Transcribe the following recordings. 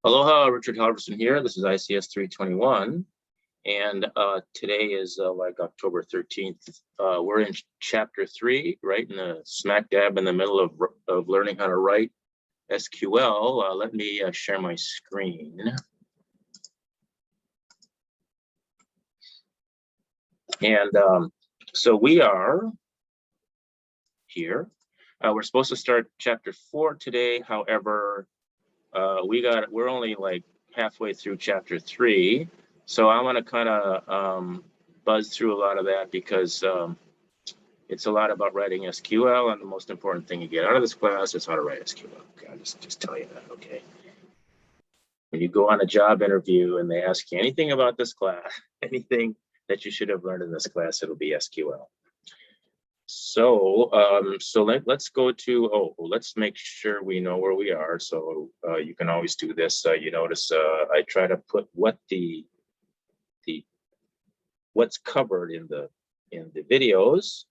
Aloha, Richard Halverson here. This is ICS321, and today is like October 13th. We're in chapter 3, right in the smack dab in the middle of learning how to write SQL. Let me share my screen. And so we are here. We're supposed to start chapter 4 today. However, we're only like halfway through chapter 3, so I want to kind of buzz through a lot of that because it's a lot about writing SQL, and the most important thing you get out of this class is how to write SQL. Okay, I'll just tell you that. Okay, when you go on a job interview and they ask you anything about this class, anything that you should have learned in this class, it'll be SQL. So let's go to, let's make sure we know where we are. So you can always do this. You notice I try to put what's covered in the videos,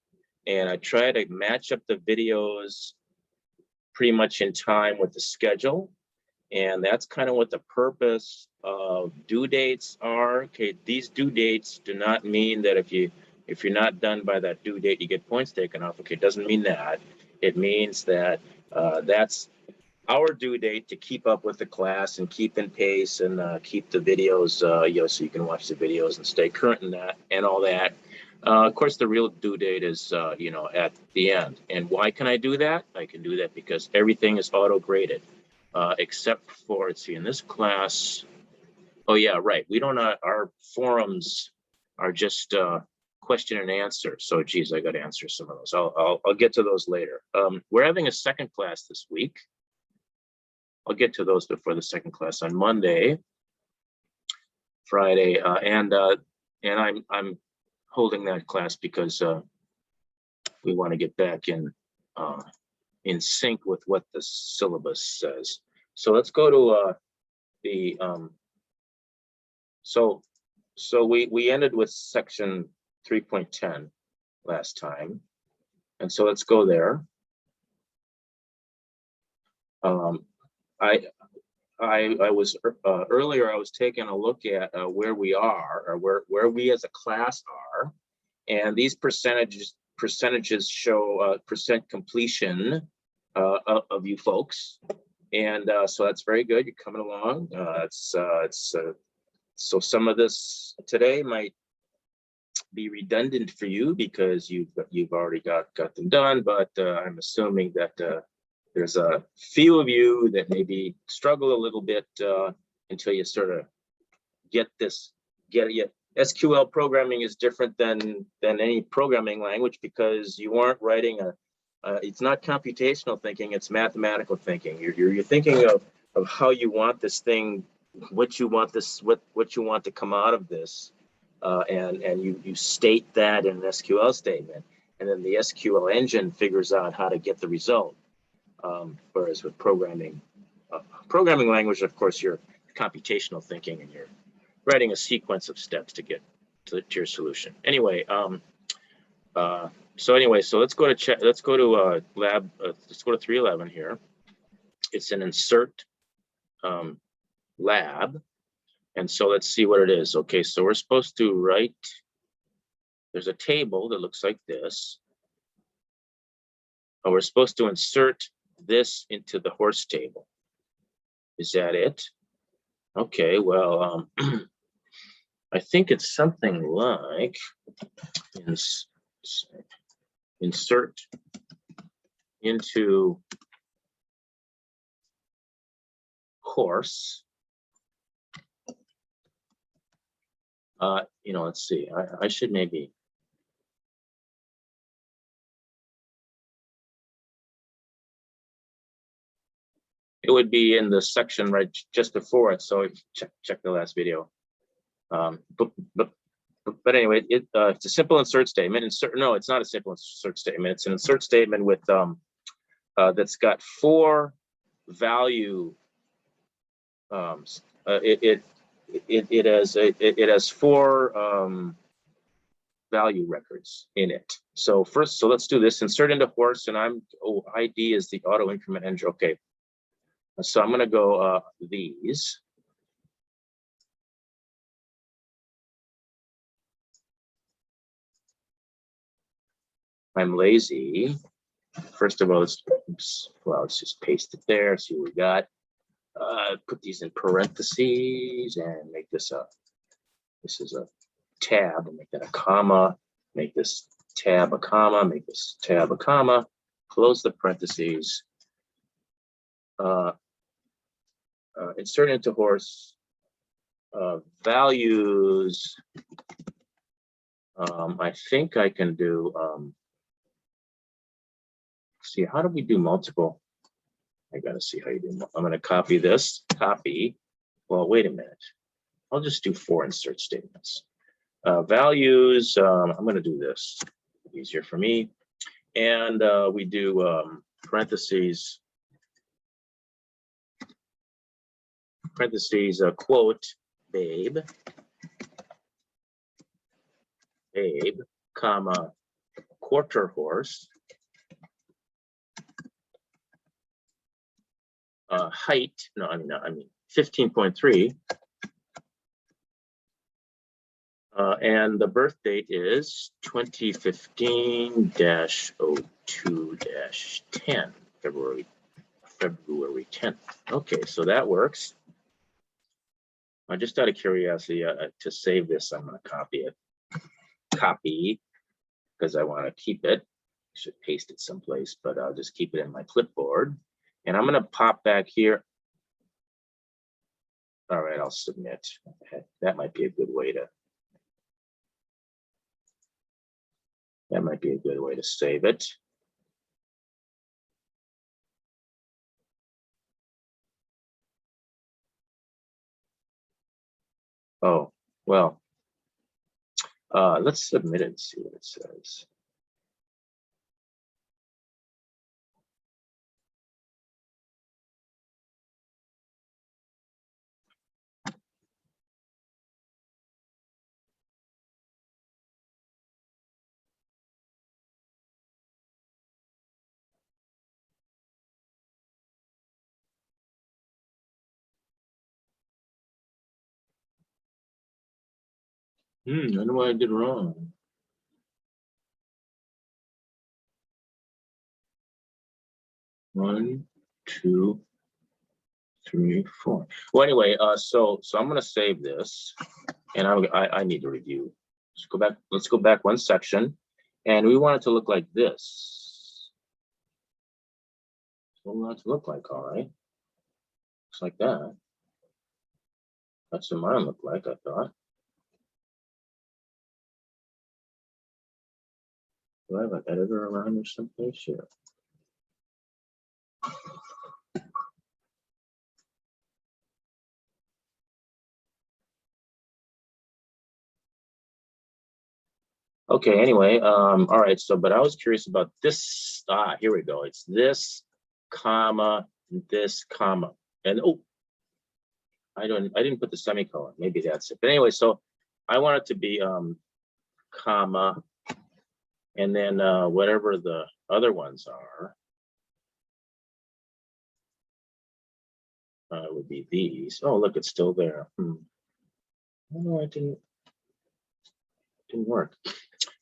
and I try to match up the videos pretty much in time with the schedule. And that's kind of what the purpose of due dates are. Okay, these due dates do not mean that if you're not done by that due date, you get points taken off. Okay, it doesn't mean that. It means that that's our due date to keep up with the class and keep in pace and keep the videos, so you can watch the videos and stay current in that and all that. Of course, the real due date is, at the end. And why can I do that? I can do that because everything is auto-graded, except for, let's see, in this class. Oh yeah, right. We don't. Our forums are just question and answer. So, geez, I got to answer some of those. I'll get to those later. We're having a second class this week. I'll get to those before the second class on Monday, Friday, and I'm holding that class because we want to get back in sync with what the syllabus says. So let's go to so we ended with section 3.10 last time, and so let's go there. I was earlier I was taking a look at where we are, or where we as a class are, and these percentages show percent completion of you folks, and so that's very good. You're coming along. So some of this today might be redundant for you because you've already got them done, but I'm assuming that there's a few of you that maybe struggle a little bit until you sort of get it. SQL programming is different than any programming language because you aren't writing it's not computational thinking, it's mathematical thinking. You're thinking of how you want this thing, what you want to come out of this, and you state that in an SQL statement, and then the SQL engine figures out how to get the result. Whereas with programming language, of course, you're computational thinking and you're writing a sequence of steps to get to your solution. Anyway, so let's go to lab. Let's go to 311 here. It's an insert lab, and so let's see what it is. Okay, so we're supposed to write. There's a table that looks like this. We're supposed to insert this into the horse table. Is that it? Okay, well, I think it's something like insert into horse. Let's see. I should maybe. It would be in the section right just before it. So check the last video. But anyway, it's a simple insert statement. No, it's not a simple insert statement. It's an insert statement with that's got 4 value. It has 4 value records in it. So let's do this. Insert into horse, and ID is the auto increment engine. Okay. So I'm going to go these. I'm lazy. First of all, let's just paste it there. See what we got. Put these in parentheses and make this is a tab, and make that a comma. Make this tab a comma. Make this tab a comma. Close the parentheses. Insert into horse values. I think I can do. See, how do we do multiple? I gotta see how you do. I'm gonna copy this. Copy. Well, wait a minute. I'll just do 4 insert statements. Values. I'm gonna do this. Easier for me. And we do parentheses. Parentheses. Quote. Babe, comma, quarter horse, height, no, I mean 15.3, and the birth date is 2015-02-10, February 10th. Okay, so that works. Just out of curiosity, to save this, I'm going to copy it. Copy, because I want to keep it. I should paste it someplace, but I'll just keep it in my clipboard. And I'm going to pop back here. All right, I'll submit. Okay, that might be a good way to. That might be a good way to save it. Oh, well, let's submit it and see what it says. I know what I did wrong. One, two, three, four. Well, anyway, so I'm going to save this, and I need to review. Let's go back. Let's go back one section, and we want it to look like this. What we want it to look like, all right? Looks like that. That's what mine looked like, I thought. Do I have an editor around here someplace here? Okay, anyway, all right, so, but I was curious about this. Here we go. It's this, comma, this, comma. And oh, I didn't put the semicolon. Maybe that's it. But anyway, so I want it to be comma, and then whatever the other ones are would be these. Oh, look, it's still there. Oh no, it didn't work.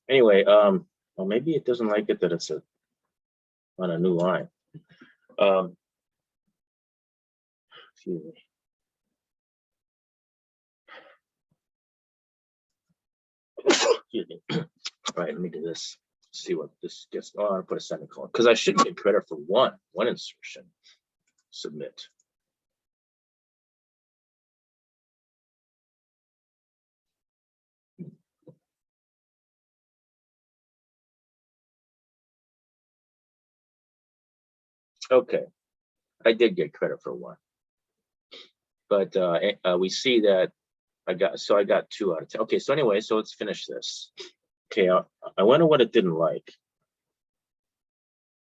Anyway, well, maybe it doesn't like it that it's on a new line. Excuse me. Excuse me. All right, let me do this. See what this gets. Oh, I'll put a semicolon because I shouldn't get credit for one insertion. Submit. Okay, I did get credit for one, but we see that I got 2 out of 10. Okay, so anyway, so let's finish this. Okay, I wonder what it didn't like.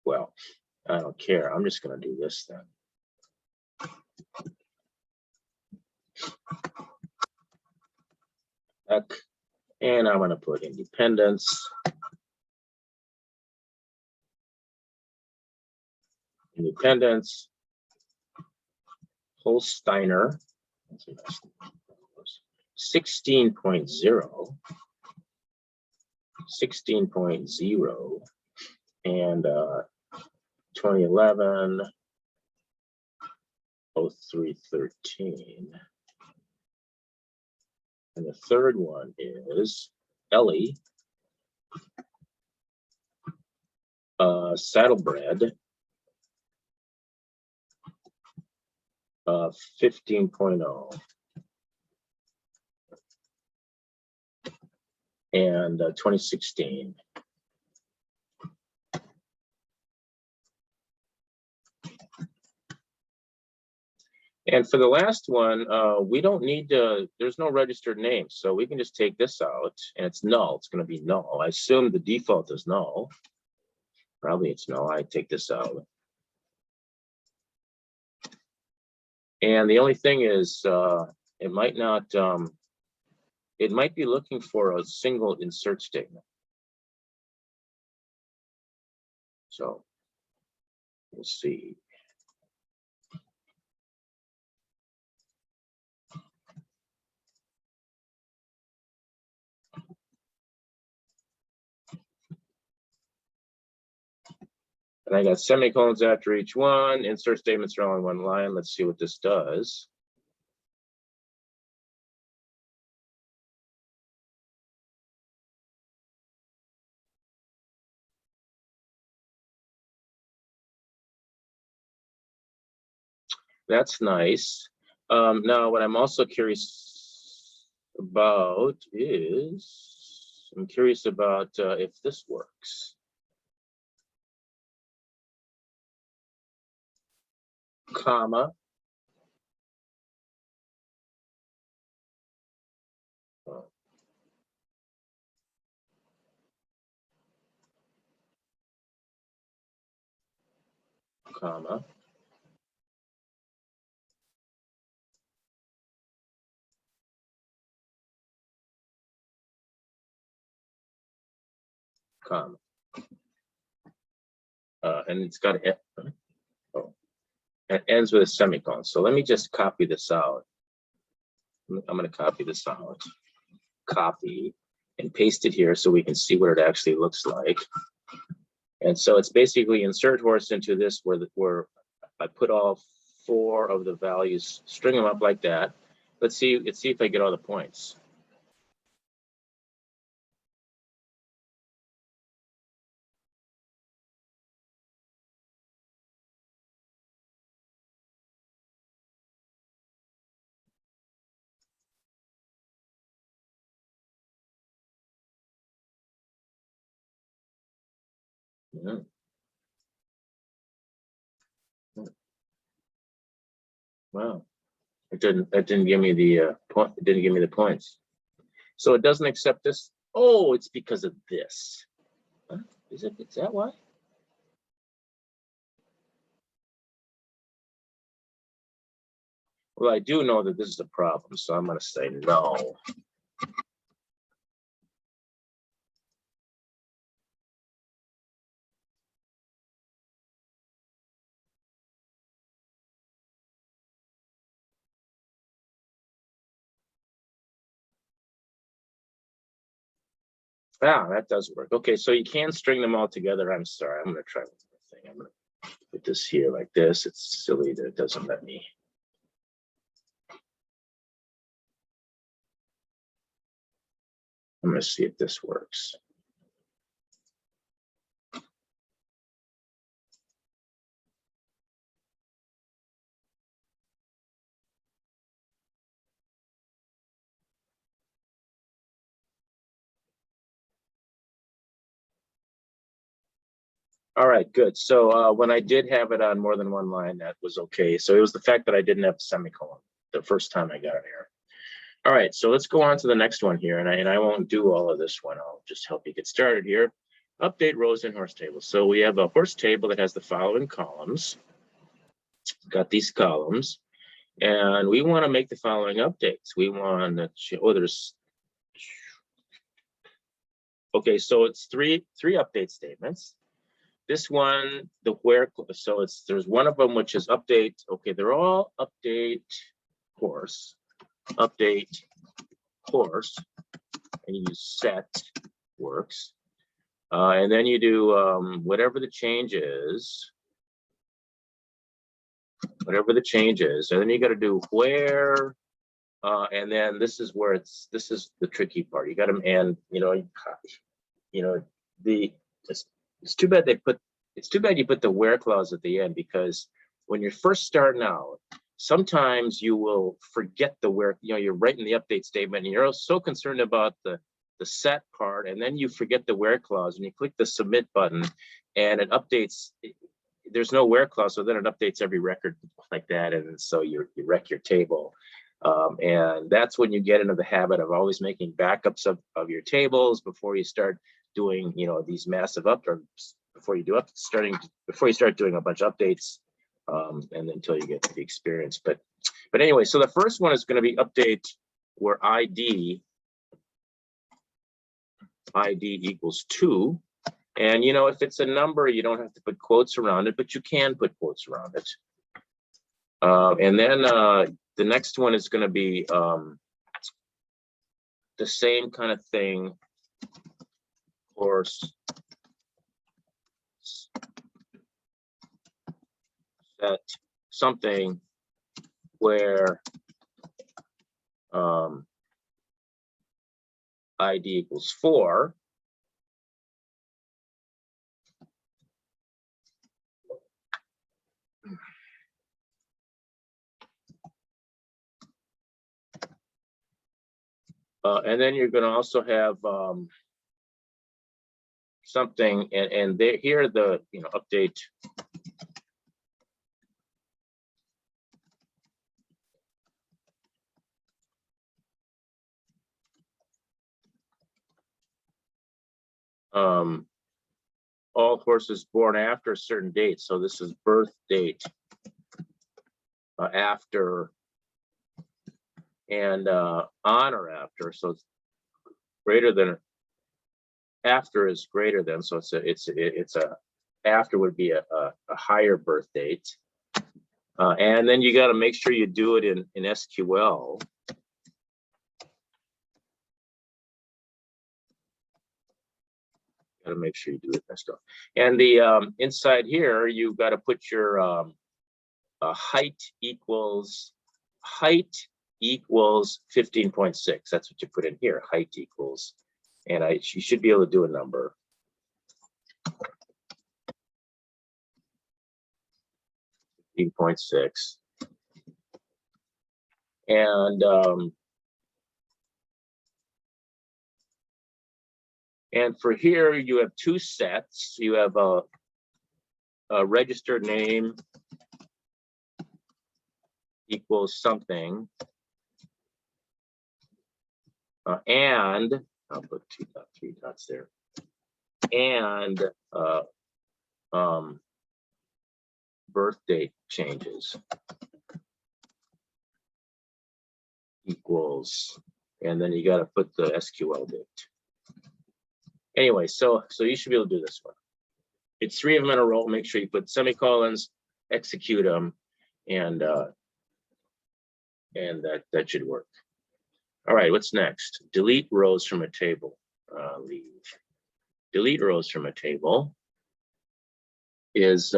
Well, I don't care. I'm just going to do this then. And I'm going to put independence. Independence. Holsteiner 16.0, 16.0, and 2011 0313. And the third one is Ellie Saddlebred 15.0 and 2016. And for the last one, we don't need to, there's no registered name, so we can just take this out and it's null. It's going to be null. I assume the default is null. Probably it's null. I take this out. And the only thing is, it might not, it might be looking for a single insert statement. So we'll see. And I got semicolons after each one. Insert statements are all in one line. Let's see what this does. That's nice. Now, what I'm also curious about is, I'm curious about if this works. Comma. Comma. Comma. And it's got a, oh, it ends with a semicolon. So let me just copy this out. I'm going to copy this out. Copy and paste it here so we can see what it actually looks like. And so it's basically insert horse into this where I put all 4 of the values, string them up like that. Let's see if I get all the points. Yeah. Wow, that didn't give me the point. It didn't give me the points. So it doesn't accept this. Oh, it's because of this. Huh? Is that why? Well, I do know that this is a problem, so I'm going to say no. Ah, that does work. Okay, so you can string them all together. I'm sorry. I'm going to try one more thing. I'm going to put this here like this. It's silly that it doesn't let me. I'm going to see if this works. All right, good. So when I did have it on more than one line, that was okay. So it was the fact that I didn't have a semicolon the first time I got it here. All right, so let's go on to the next one here, and I won't do all of this one. I'll just help you get started here. Update rows in horse tables. So we have a horse table that has the following columns. Got these columns, and we want to make the following updates. We want to, oh, there's, okay, so it's three update statements. This one, the where, so there's one of them which is update. Okay, they're all update course, and you use set works. And then you do whatever the change is, and then you got to do where, and then this is where this is the tricky part. You got to, and it's too bad you put the where clause at the end, because when you're first starting out, sometimes you will forget the where, you're writing the update statement and you're so concerned about the set part, and then you forget the where clause and you click the submit button and it updates. There's no where clause, so then it updates every record like that, and so you wreck your table. And that's when you get into the habit of always making backups of your tables before you start doing, these massive before you start doing a bunch of updates, and until you get to the experience. But anyway, so the first one is going to be update where ID equals 2. And if it's a number, you don't have to put quotes around it, but you can put quotes around it. And then the next one is going to be the same kind of thing, course set something where ID equals 4. And then you're going to also have something, and here the update all horses born after a certain date. So this is birth date after and on or after. So it's greater than, after is greater than. So it's a after would be a higher birth date. And then you got to make sure you do it in SQL. Got to make sure you do it and stuff. And the inside here, you've got to put your height equals 15.6. That's what you put in here. Height equals, and you should be able to do a number. .6. And for here, you have two sets. You have a registered name equals something, and I'll put 3 dots there, and birth date changes equals, and then you got to put the SQL date. Anyway, so you should be able to do this one. It's 3 of them in a row. Make sure you put semicolons, execute them, and that should work. All right, what's next? Delete rows from a table. Leave. Delete rows from a table is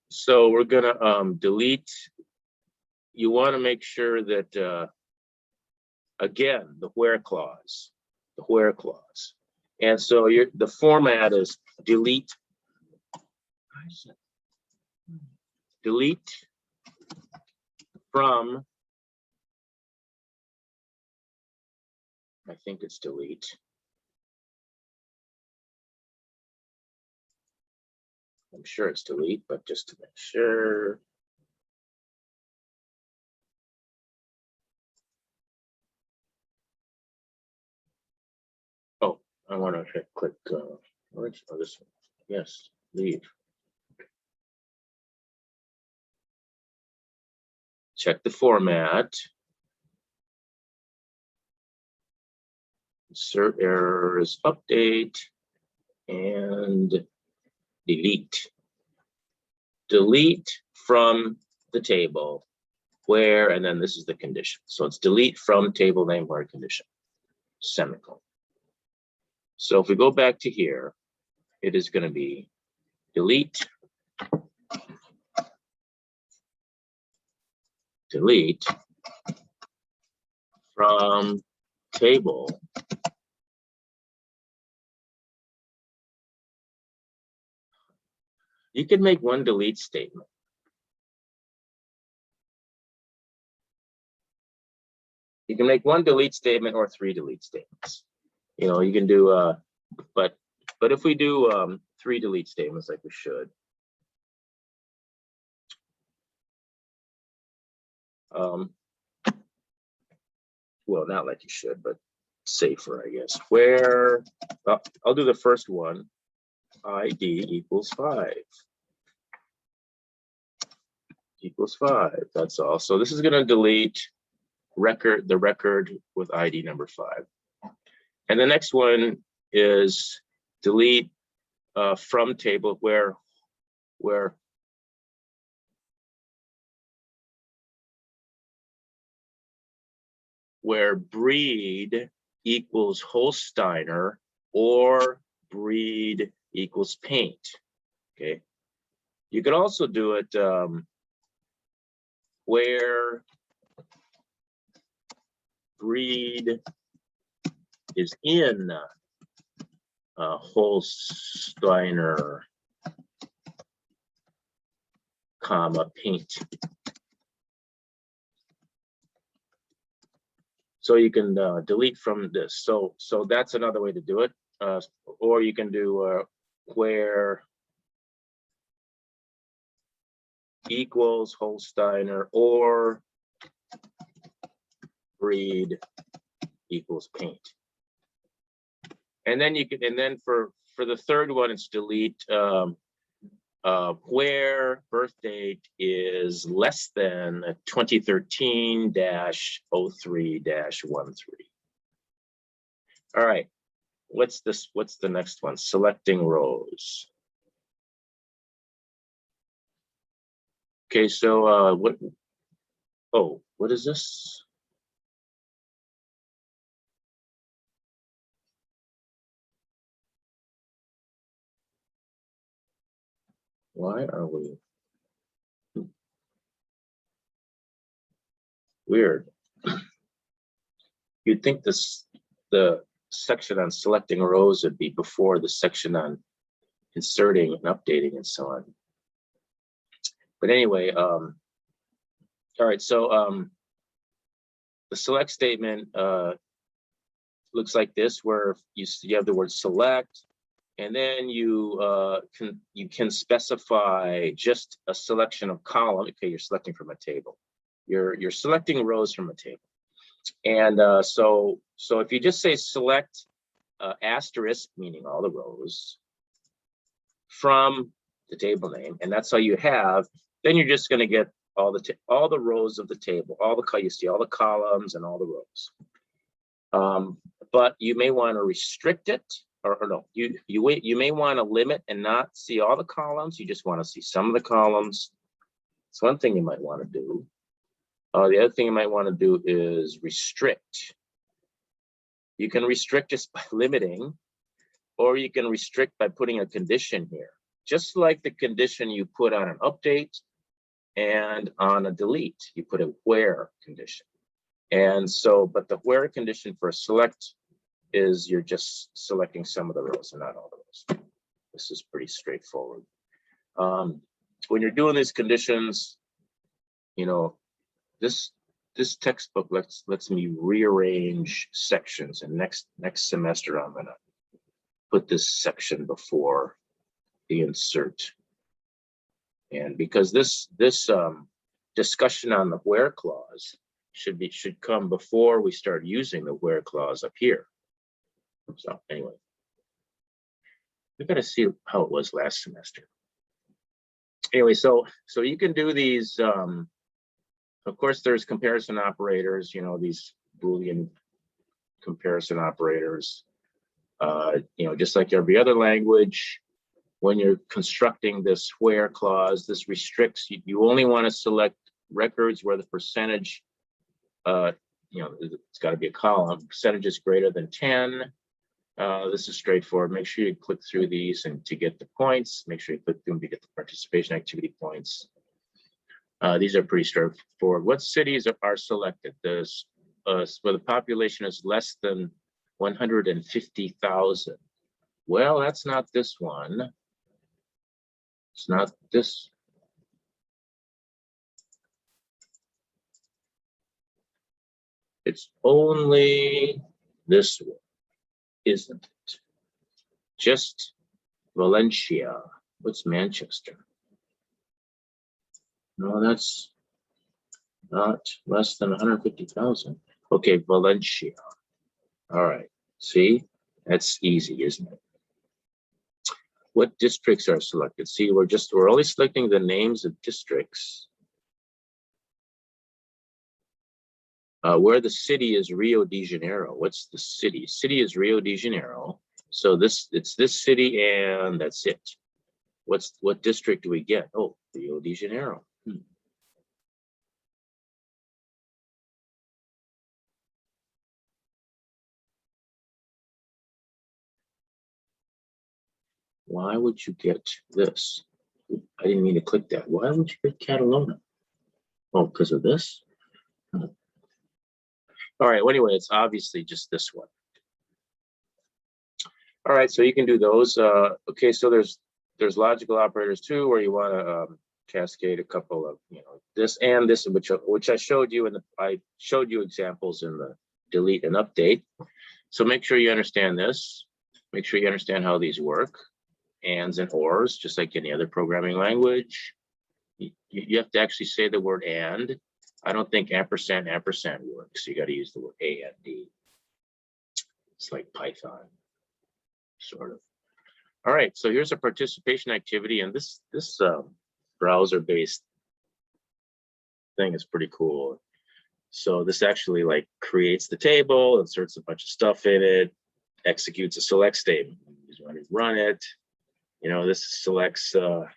so we're gonna delete. You want to make sure that again, the where clause, and so the format is delete from, I think it's delete. I'm sure it's delete, but just to make sure. Oh, I want to click where's this one? Yes, leave. check the format, insert errors, update, and delete. Delete from the table where, and then this is the condition. So it's delete from table name where condition, semicolon. So if we go back to here, it is going to be delete, delete from table you can make one delete statement. You can make one delete statement or 3 delete statements. You know, you can do but if we do 3 delete statements like we should, well, not like you should, but safer, I guess. Where I'll do the first one, ID equals 5. Equals 5. That's all. So this is going to delete the record with ID number 5. And the next one is delete from table where breed equals Holsteiner or breed equals paint. Okay. You could also do it where breed is in Holsteiner, comma, paint. So you can delete from this. So that's another way to do it. Or you can do where equals Holsteiner or breed equals paint. And then you can, and then for the third one, it's delete where birth date is less than 2013-03-13. All right, what's this? What's the next one? Selecting rows. Okay, so what? Oh, what is this? Why are we weird? You'd think the section on selecting rows would be before the section on inserting and updating and so on. But anyway, all right, so the select statement looks like this, where you have the word select, and then you can specify just a selection of column. Okay, you're selecting from a table. You're selecting rows from a table, and so if you just say select asterisk, meaning all the rows from the table name, and that's all you have, then you're just going to get all the rows of the table, you see all the columns and all the rows. But you may want to restrict it, or no, you may want to limit and not see all the columns. You just want to see some of the columns. It's one thing you might want to do. The other thing you might want to do is restrict. You can restrict just by limiting, or you can restrict by putting a condition here, just like the condition you put on an update and on a delete. You put a where condition. And so, but the where condition for a select is you're just selecting some of the rows and not all the rows. This is pretty straightforward. When you're doing these conditions, you know, this textbook lets me rearrange sections, and next semester I'm gonna put this section before the insert. And because this discussion on the where clause should come before we start using the where clause up here. So anyway, we got to see how it was last semester. Anyway, so you can do these Of course, there's comparison operators, these Boolean comparison operators. Just like every other language, when you're constructing this where clause, this restricts, you only want to select records where the percentage, it's got to be a column, percentage is greater than 10. This is straightforward. Make sure you click through these and to get the points. Make sure you click through them to get the participation activity points. These are pretty straightforward. What cities are selected? There's where the population is less than 150,000. Well, that's not this one. It's not this. It's only this one, isn't it? Just Valencia. What's Manchester? No, that's not less than 150,000. Okay, Valencia. All right. See, that's easy, isn't it? What districts are selected? See, we're only selecting the names of districts. Where the city is Rio de Janeiro. What's the city? City is Rio de Janeiro. So it's this city and that's it. What district do we get? Oh, Rio de Janeiro. Why would you get this? I didn't mean to click that. Why would you get Catalona? Oh, because of this? All right, well, anyway, it's obviously just this one. All right, so you can do those. Okay, so there's logical operators too, where you want to cascade a couple of, this and this, which I showed you, and I showed you examples in the delete and update. So make sure you understand this. Make sure you understand how these work. Ands and ors, just like any other programming language. You have to actually say the word and. I don't think ampersand works. You got to use the word and. It's like Python, sort of. All right, so here's a participation activity, and this browser-based thing is pretty cool. So this actually like creates the table, inserts a bunch of stuff in it, executes a select statement. You just want to run it. This selects. What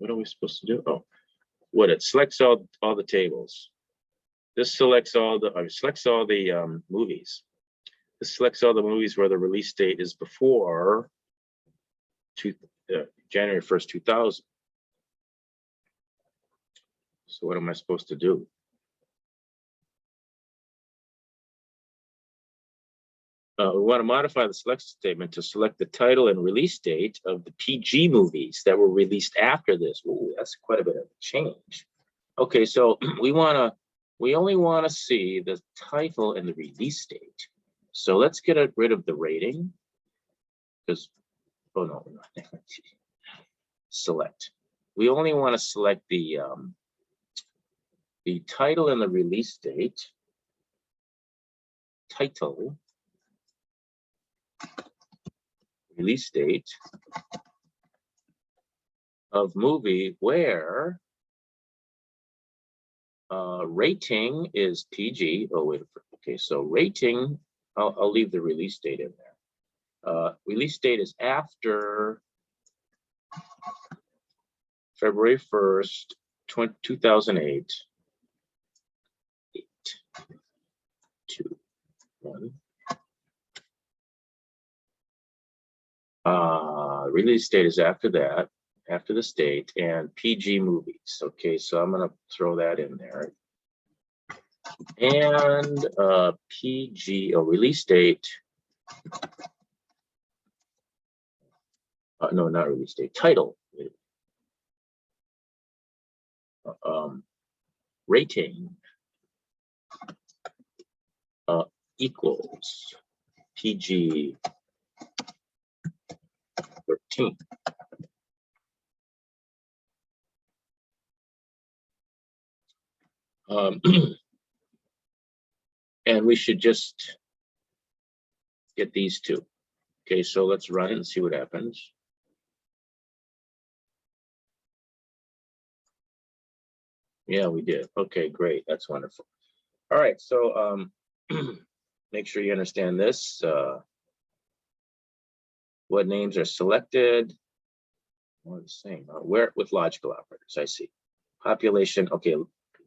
are we supposed to do? Oh, it selects all the tables. This selects all the movies. This selects all the movies where the release date is before January 1st, 2000. So what am I supposed to do? We want to modify the select statement to select the title and release date of the PG movies that were released after this. Ooh, that's quite a bit of a change. Okay, so we only want to see the title and the release date. So let's get rid of the rating, because select. We only want to select the title and the release date. Title, release date of movie where rating is PG. Oh, wait. Okay, so rating, I'll leave the release date in there. Release date is after February 1st, 2008. 8, 2, 1. Release date is after that, after this date, and PG movies. Okay, so I'm gonna throw that in there. And PG, release date. No, not release date, title. Rating equals PG 13. And we should just get these two. Okay, so let's run it and see what happens. Yeah, we did. Okay, great. That's wonderful. All right, so make sure you understand this. What names are selected? More the same. Where with logical operators? I see. Population. Okay,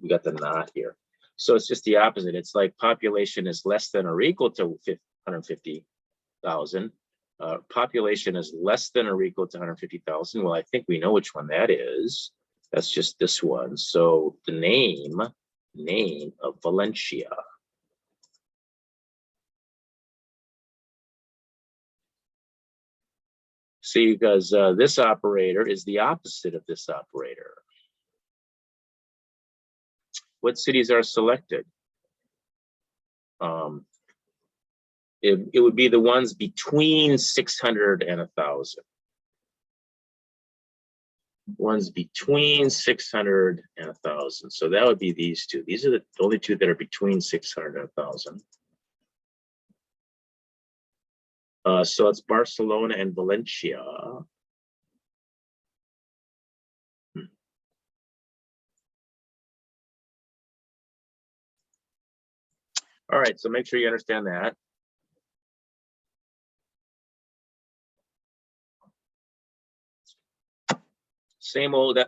we got the not here. So it's just the opposite. It's like population is less than or equal to 150,000. Population is less than or equal to 150,000. Well, I think we know which one that is. That's just this one. So the name of Valencia. See, because this operator is the opposite of this operator. What cities are selected? It would be the ones between 600 and 1,000. Ones between 600 and 1,000. So that would be these two. These are the only two that are between 600 and 1,000. So it's Barcelona and Valencia. All right, so make sure you understand that. Same old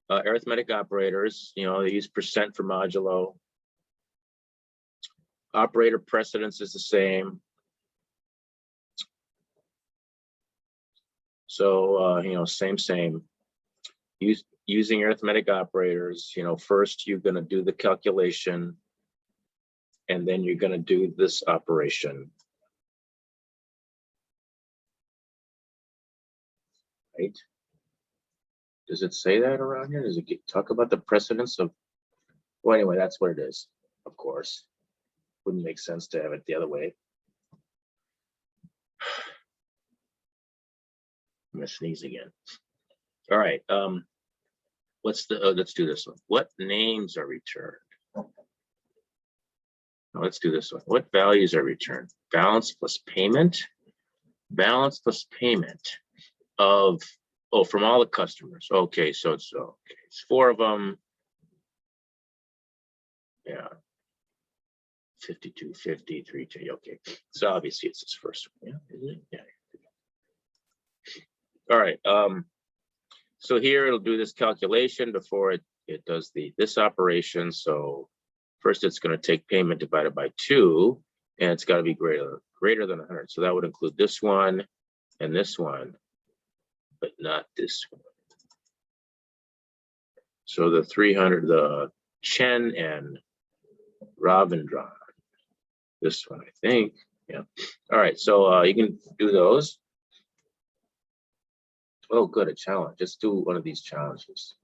arithmetic operators. You know, they use percent for modulo. Operator precedence is the same. So, you know, same. Using arithmetic operators, you know, first you're going to do the calculation, and then you're going to do this operation. Right? Does it say that around here? Does it talk about the precedence of? Well, anyway, that's what it is, of course. Wouldn't make sense to have it the other way. I'm gonna sneeze again. All right. Let's do this one. What names are returned? Let's do this one. What values are returned? Balance plus payment. Balance plus payment of, oh, from all the customers. Okay, so it's 4 of them. Yeah. 52, 50, 3, 2. Okay. So obviously it's this first one. Yeah, isn't it? Yeah. All right. So here it'll do this calculation before it does this operation. So first it's going to take payment divided by 2, and it's got to be greater than 100. So that would include this one and this one, but not this one. So the 300, the Chen and Ravindran, this one, I think. Yeah. All right. So you can do those. Oh, good. A challenge. Let's do one of these challenges.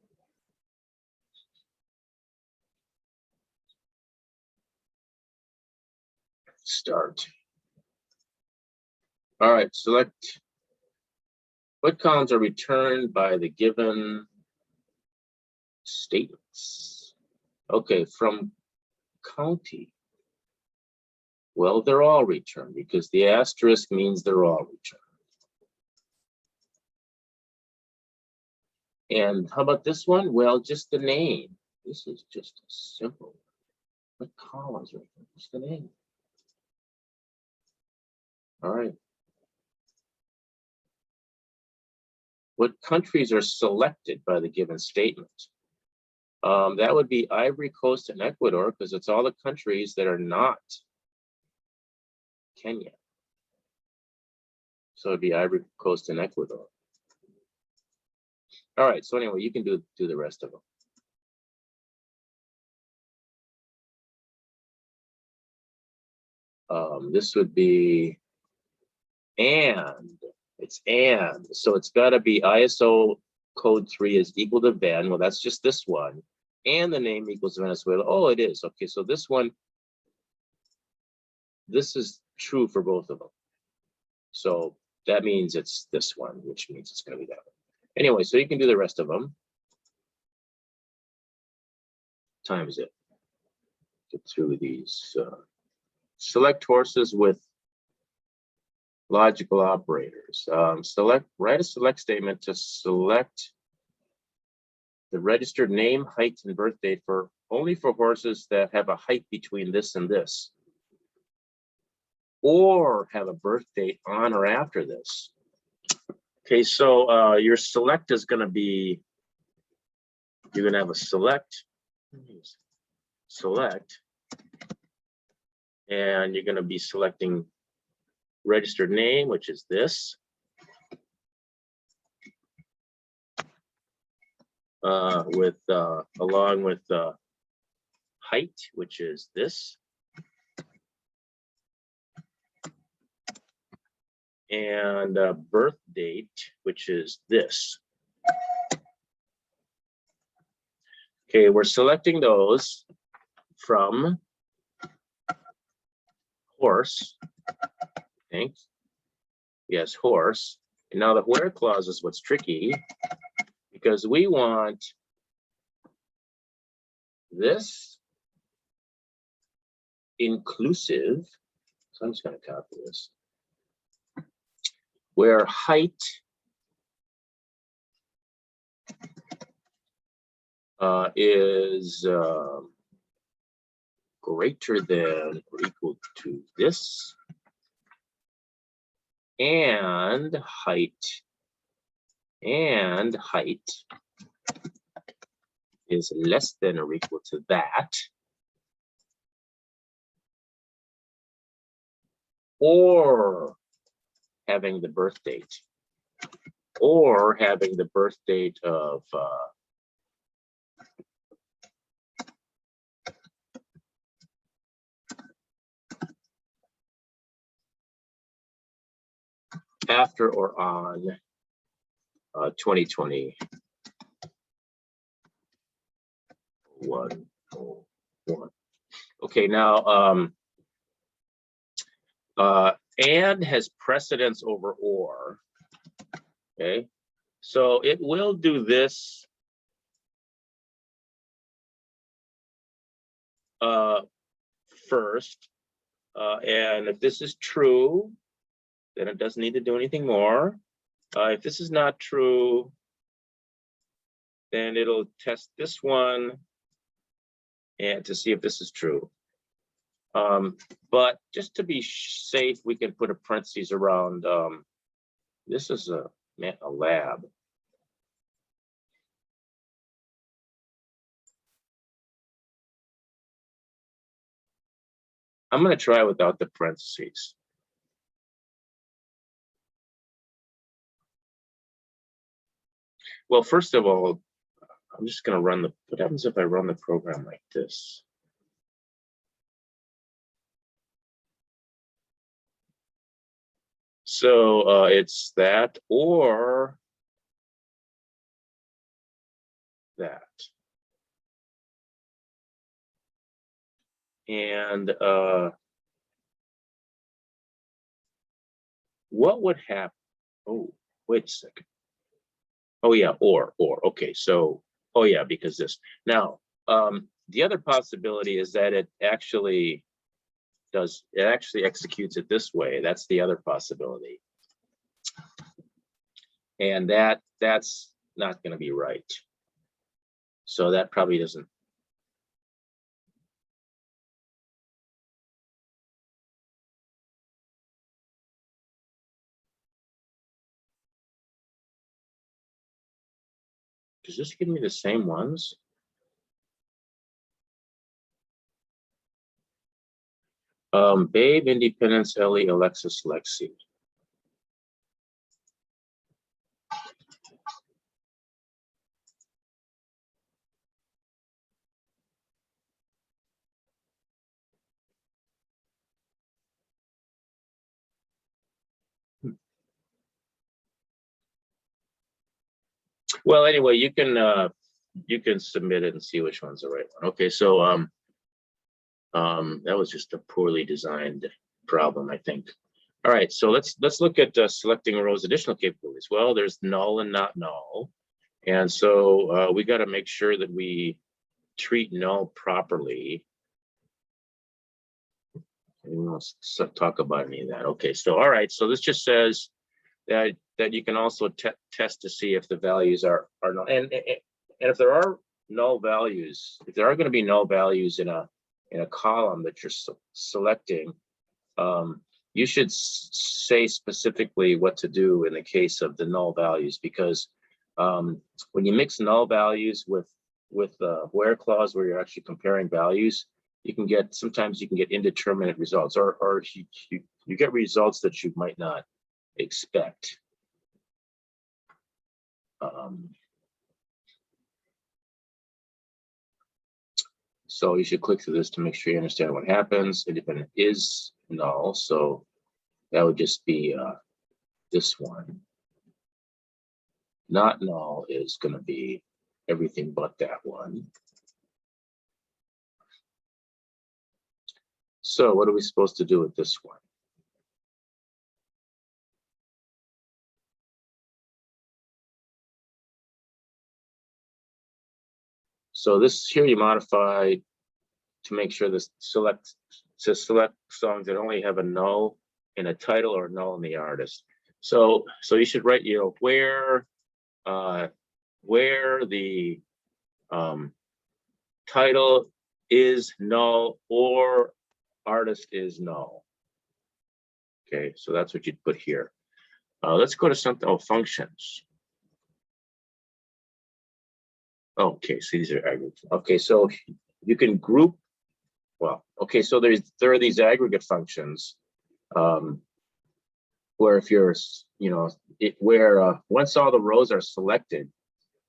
Start. All right. Select what columns are returned by the given statements. Okay. From county. Well, they're all returned because the asterisk means they're all returned. And how about this one? Well, just the name. This is just a simple. What columns are there? What's the name? All right. What countries are selected by the given statement? That would be Ivory Coast and Ecuador, because it's all the countries that are not Kenya. So it'd be Ivory Coast and Ecuador. All right. So anyway, you can do the rest of them. This would be and. It's and. So it's got to be ISO code 3 is equal to Ven. Well, that's just this one. And the name equals Venezuela. Oh, it is. Okay, so this one, this is true for both of them. So that means it's this one, which means it's going to be that one. Anyway, so you can do the rest of them. Times it. Get through these. Select horses with logical operators. Write a select statement to select the registered name, height, and birth date for only for horses that have a height between this and this, or have a birth date on or after this. Okay, so your select is going to be, you're going to have a select, and you're going to be selecting registered name, which is this, with along with height, which is this, and birth date, which is this. Okay, we're selecting those from horse. I think. Yes, horse. And now the where clause is what's tricky, because we want this inclusive. So I'm just going to copy this. Where height is greater than or equal to this, and height is less than or equal to that, or having the birth date, or having the birth date of after or on 2021. Okay, now and has precedence over or. Okay, so it will do this first, and if this is true, then it doesn't need to do anything more. If this is not true, then it'll test this one and to see if this is true. But just to be safe, we can put a parentheses around. This is a lab. I'm going to try without the parentheses. Well, first of all, I'm just going to run what happens if I run the program like this? So it's that or that. And what would happen? Oh, wait a second. Oh yeah, or, okay, so, oh yeah, because this. Now, the other possibility is that it actually executes it this way. That's the other possibility. And that's not going to be right. So that probably doesn't. Does this give me the same ones? Babe, Independence, Ellie, Alexis, Lexi. Well, anyway, you can submit it and see which one's the right one. Okay, so that was just a poorly designed problem, I think. All right, so let's look at selecting rows additional capabilities. Well, there's null and not null, and so we got to make sure that we treat null properly. And let's talk about any of that. Okay, so all right, so this just says that you can also test to see if the values are null, and And if there are null values, if there are going to be null values in a column that you're selecting, you should say specifically what to do in the case of the null values, because when you mix null values with where clause, where you're actually comparing values, you can get, sometimes you can get indeterminate results, or you get results that you might not expect. So you should click through this to make sure you understand what happens. Independent is null, so that would just be this one. Not null is going to be everything but that one. So what are we supposed to do with this one? So this here you modify to make sure this select songs that only have a null in a title or null in the artist. So you should write, you know, where the title is null or artist is null. Okay, so that's what you'd put here. Let's go to something, oh, functions. Okay, so these are aggregates. Okay, so you can group, well, okay, so there are these aggregate functions where if you're, you know, once all the rows are selected,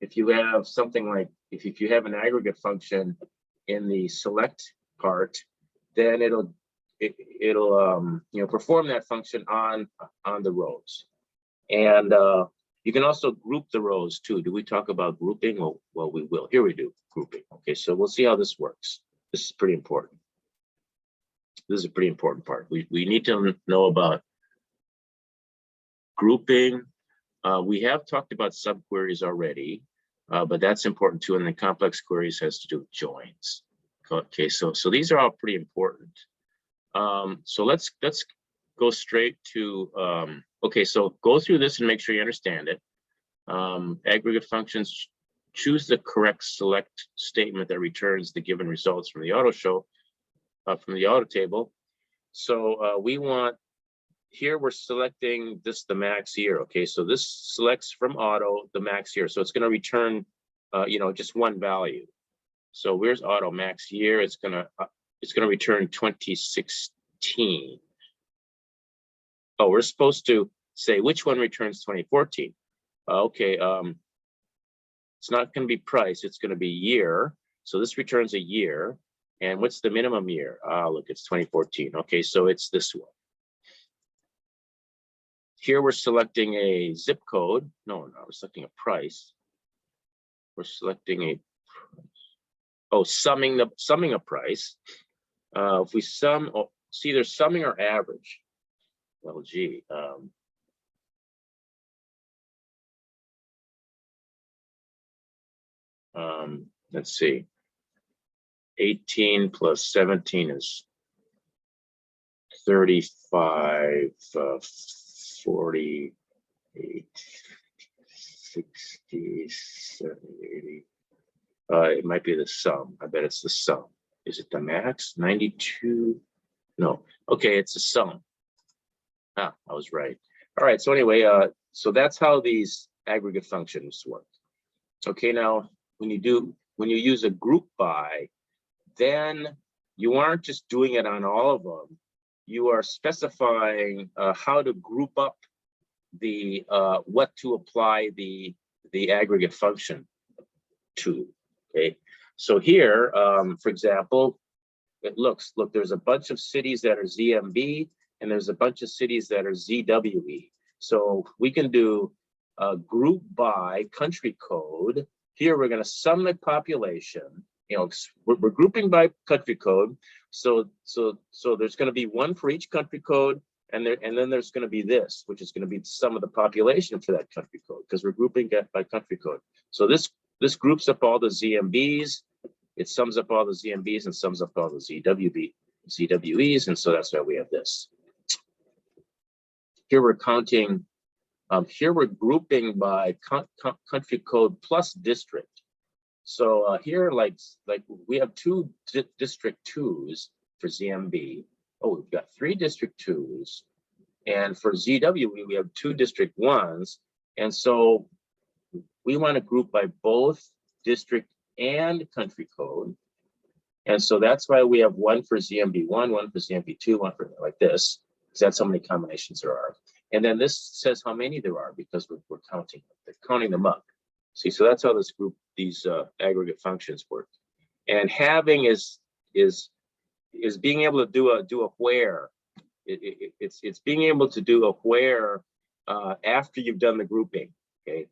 if you have something like, if you have an aggregate function in the select part, then it'll you know, perform that function on the rows. And you can also group the rows too. Do we talk about grouping? Well, we will. Here we do grouping. Okay, so we'll see how this works. This is pretty important. This is a pretty important part. We need to know about grouping. We have talked about subqueries already, but that's important too. And the complex queries has to do with joins. Okay, so these are all pretty important. So let's go straight to, okay, so go through this and make sure you understand it. Aggregate functions, choose the correct select statement that returns the given results from the auto show, from the auto table. So we want, here we're selecting this, the max year. Okay, so this selects from auto the max year. So it's going to return, you know, just one value. So where's auto max year? It's gonna return 2016. Oh, we're supposed to say which one returns 2014. Okay, it's not going to be price, it's going to be year. So this returns a year. And what's the minimum year? Look, it's 2014. Okay, so it's this one. Here we're selecting a zip code. No, we're selecting a price. We're selecting a price. Oh, summing a price. If we sum, oh, see, there's summing or average. Well, gee. Let's see. 18 plus 17 is 35, 48, 60, 70, 80. It might be the sum. I bet it's the sum. Is it the max? 92? No. Okay, it's a sum. I was right. All right. So anyway, so that's how these aggregate functions work. Okay. Now, when you use a group by, then you aren't just doing it on all of them. You are specifying how to group up the what to apply the aggregate function to. Okay. So here, for example, look, there's a bunch of cities that are ZMB, and there's a bunch of cities that are ZWE. So we can do a group by country code. Here we're going to sum the population. You know, we're grouping by country code. So there's going to be one for each country code, and then there's going to be this, which is going to be the sum of the population for that country code, because we're grouping by country code. So this groups up all the ZMBs. It sums up all the ZMBs and sums up all the ZWEs, and so that's why we have this. Here we're counting, here we're grouping by country code plus district. So here, like we have two district twos for ZMB. Oh, we've got three district twos. And for ZW, we have two district ones. And so we want to group by both district and country code. And so that's why we have one for ZMB1, one for ZMB2, one for like this, because that's how many combinations there are. And then this says how many there are because we're counting them up. See, so that's how this group, these aggregate functions work. And having is being able to do a where. It's being able to do a where after you've done the grouping. Okay.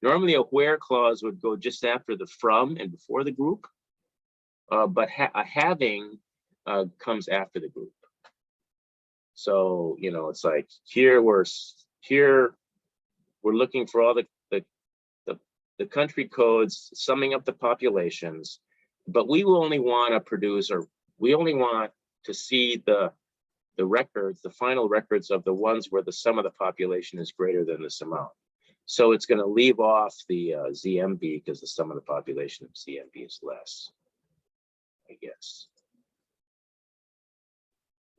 Normally, a where clause would go just after the from and before the group, but a having comes after the group. So it's like here we're looking for all the country codes, summing up the populations, but we will only want to produce, or we only want to see the records, the final records of the ones where the sum of the population is greater than this amount. So it's going to leave off the ZMB because the sum of the population of ZMB is less, I guess.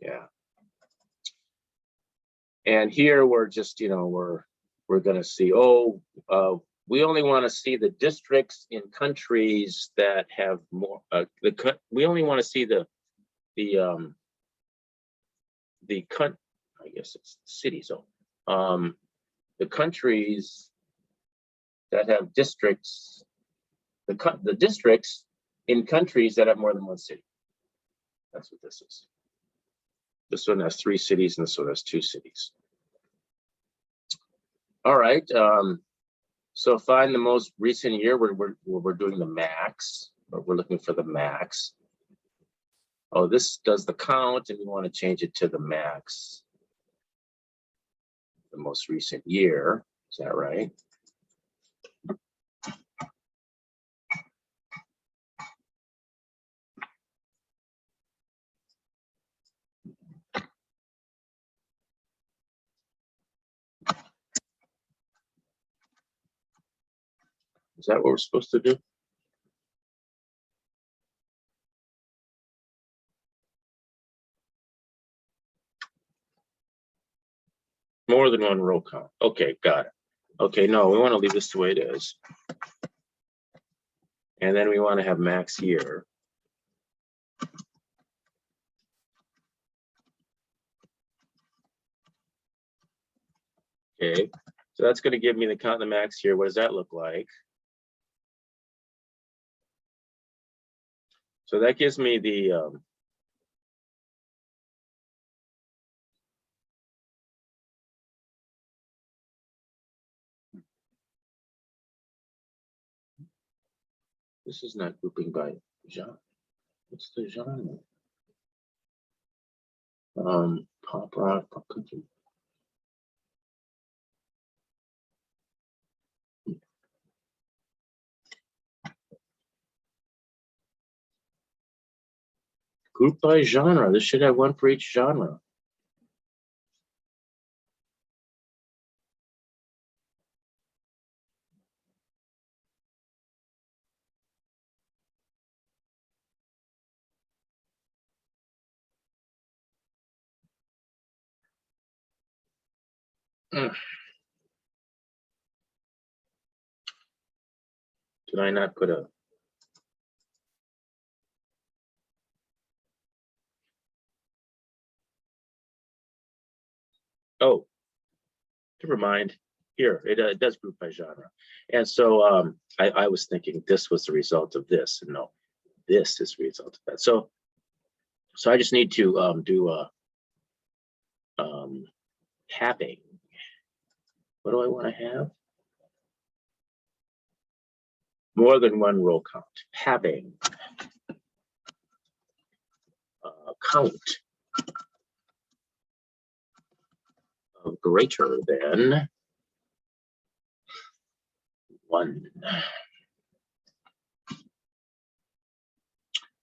Yeah. And here we're just, we're going to see, we only want to see the districts in countries that have more. We only want to see I guess it's cities. The countries that have districts, the districts in countries that have more than one city. That's what this is. This one has 3 cities and this one has 2 cities. All right. So find the most recent year. We're doing the max, but we're looking for the max. Oh, this does the count, and we want to change it to the max. The most recent year. Is that right? Is that what we're supposed to do? More than one row count. Okay, got it. Okay, no, we want to leave this the way it is. And then we want to have max year. Okay, so that's going to give me the count of the max here. What does that look like? So that gives me the this is not grouping by genre. What's the genre? Pop rock, pop country. Group by genre. This should have one for each genre. Did I not put a? Oh, never mind. Here, it does group by genre. And so I was thinking this was the result of this. And no, this is the result of that. So I just need to do having. What do I want to have? More than one row count. Having count of greater than 1.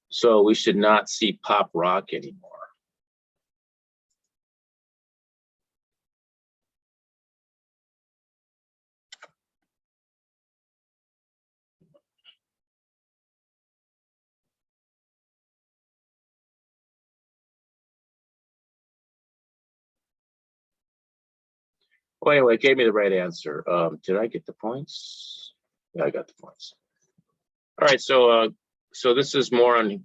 So we should not see pop rock anymore. Well, anyway, it gave me the right answer. Did I get the points? Yeah, I got the points. All right, so this is more on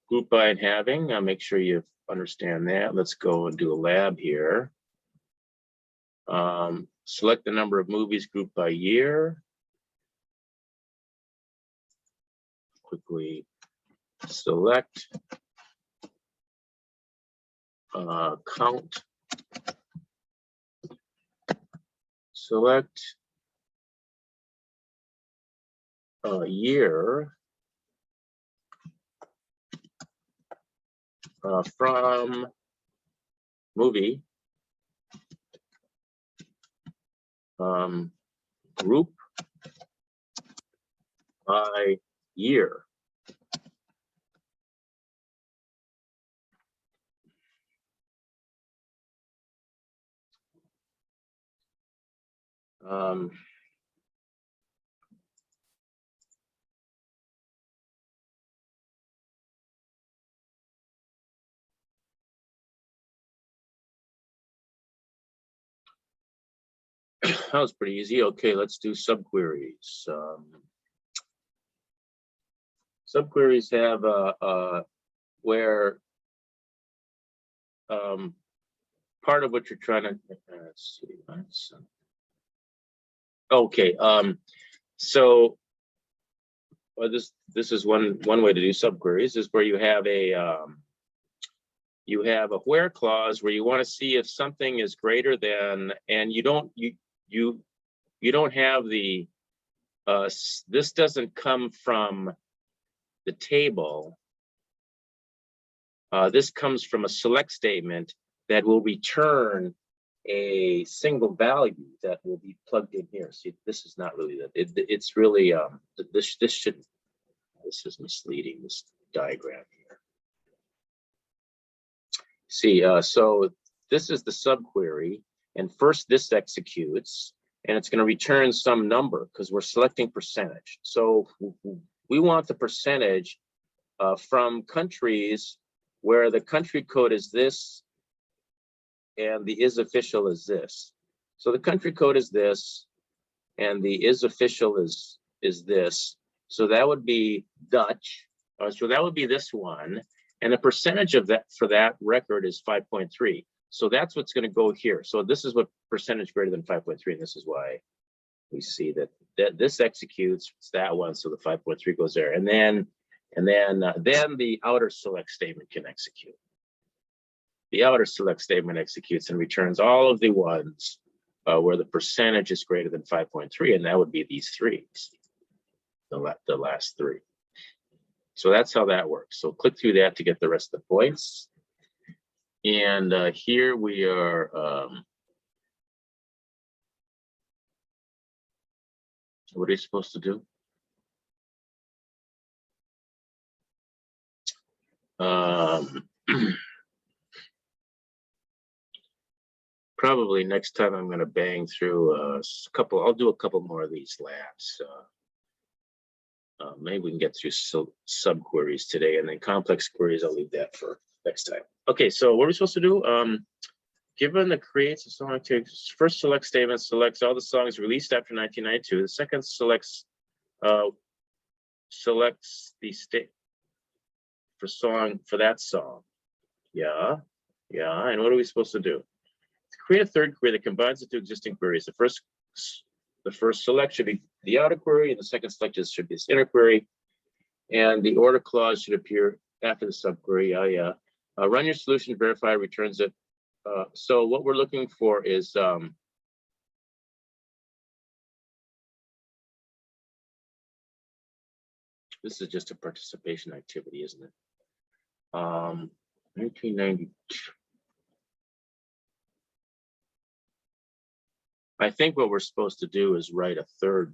group by and having. Make sure you understand that. Let's go and do a lab here. Select the number of movies grouped by year. Quickly select, count, select year from movie, group by year. That was pretty easy. Okay, let's do subqueries. Subqueries have where part of what you're trying to let's see. Okay, so this is one way to do subqueries is where you have a where clause where you want to see if something is greater than, and you don't have the this doesn't come from the table. This comes from a select statement that will return a single value that will be plugged in here. See, this is not really that. It's really this is misleading, this diagram here. See, so this is the subquery, and first this executes, and it's going to return some number because we're selecting percentage. So we want the percentage from countries where the country code is this and the is official is this. So the country code is this and the is official is this. So that would be Dutch. So that would be this one. And the percentage of that for that record is 5.3. So that's what's going to go here. So this is what percentage greater than 5.3. And this is why we see that this executes, it's that one. So the 5.3 goes there. And then the outer select statement can execute. The outer select statement executes and returns all of the ones where the percentage is greater than 5.3, and that would be these three, the last three. So that's how that works. So click through that to get the rest of the points. And here we are. What are you supposed to do? Probably next time I'm going to bang through a couple. I'll do a couple more of these labs. Maybe we can get through subqueries today, and then complex queries, I'll leave that for next time. Okay, so what are we supposed to do? Given the creates a song takes first select statement selects all the songs released after 1992. The second selects the state for that song. Yeah. And what are we supposed to do? Create a third query that combines the two existing queries. The first select should be the outer query, and the second select should be this inner query. And the order clause should appear after the subquery. Run your solution, verify, returns it. So what we're looking for is this is just a participation activity, isn't it? 1992. I think what we're supposed to do is write a third.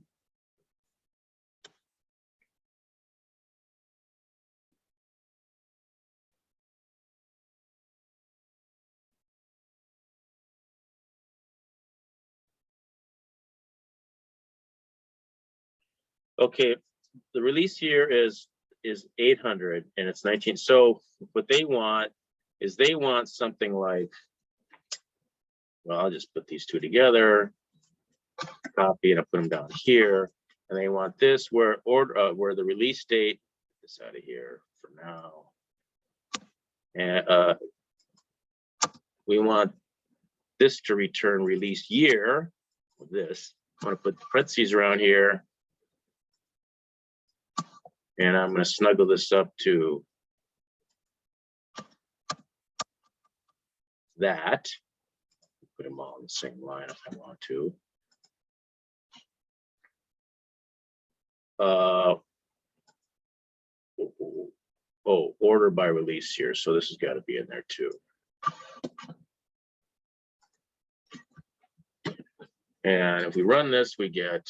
Okay, the release year is 800 and it's 19. So what they want is something like well, I'll just put these two together, copy, and I put them down here. And they want this where the release date, this out of here for now. And we want this to return release year of this. I'm going to put the parentheses around here. And I'm going to snuggle this up to that. Put them all in the same line if I want to. Order by release here. So this has got to be in there too. And if we run this, we get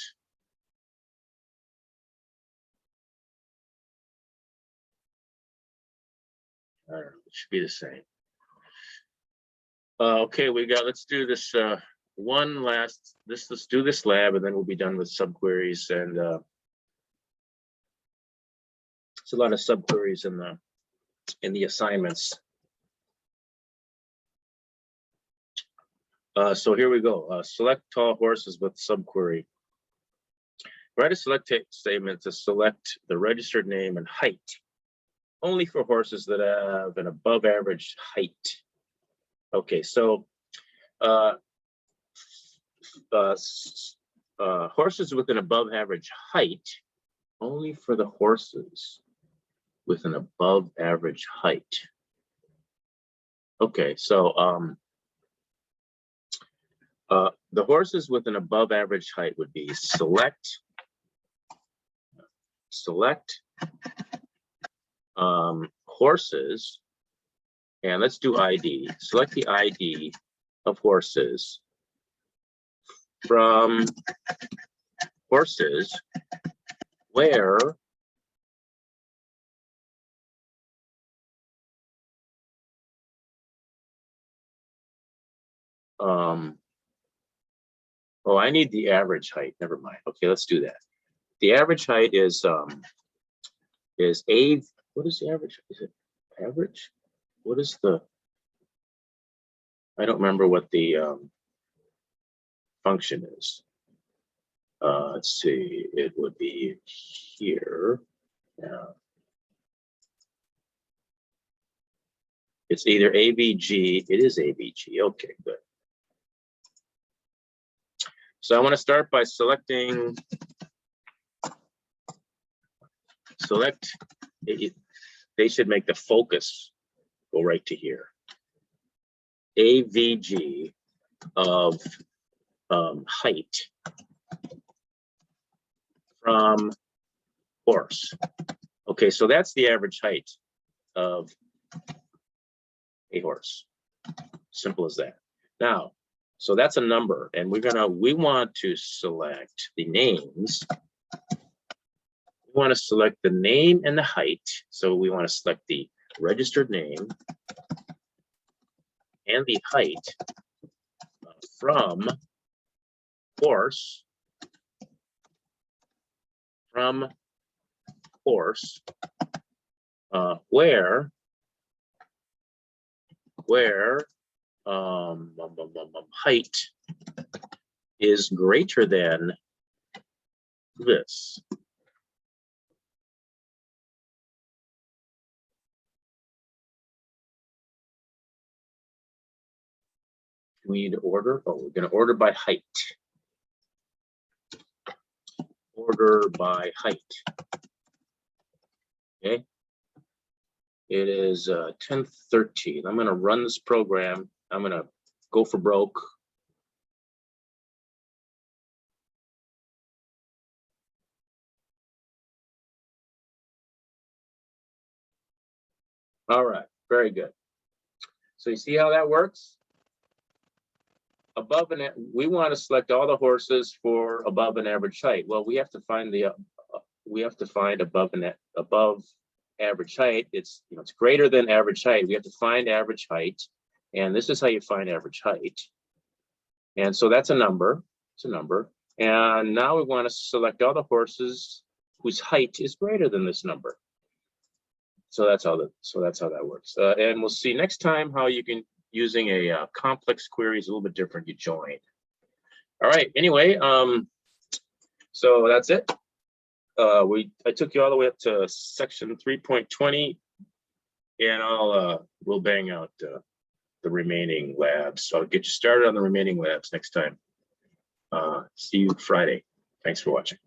it should be the same. Okay, let's do this let's do this lab, and then we'll be done with subqueries. And it's a lot of subqueries in the assignments. So here we go. Select tall horses with subquery. Write a select statement to select the registered name and height only for horses that have an above average height. Okay, so horses with an above average height, only for the horses with an above average height. Okay, so the horses with an above average height would be select horses, and let's do ID. Select the ID of horses from horses where oh, I need the average height. Never mind. Okay, let's do that. The average height is what is the average? Is it average? What is the? I don't remember what the function is. Let's see. It would be here. Yeah. It's either AVG. It is AVG. Okay, good. So I want to start by selecting. They should make the focus go right to here. AVG of height from horse. Okay, so that's the average height of a horse. Simple as that. Now, so that's a number, and we want to select the names. We want to select the name and the height. So we want to select the registered name and the height from horse, where height is greater than this. We need to order. Oh, we're going to order by height. Order by height. Okay. It is 10:13. I'm going to run this program. I'm going to go for broke. All right, very good. So you see how that works? Above we want to select all the horses for above an average height. Well, we have to find above average height. It's it's greater than average height. We have to find average height, and this is how you find average height. And so that's a number. It's a number. And now we want to select all the horses whose height is greater than this number. So that's how that works. And we'll see next time how you using a complex query is a little bit different. You join. All right. Anyway, so that's it. I took you all the way up to section 3.20, and we'll bang out the remaining labs. So I'll get you started on the remaining labs next time. See you Friday. Thanks for watching.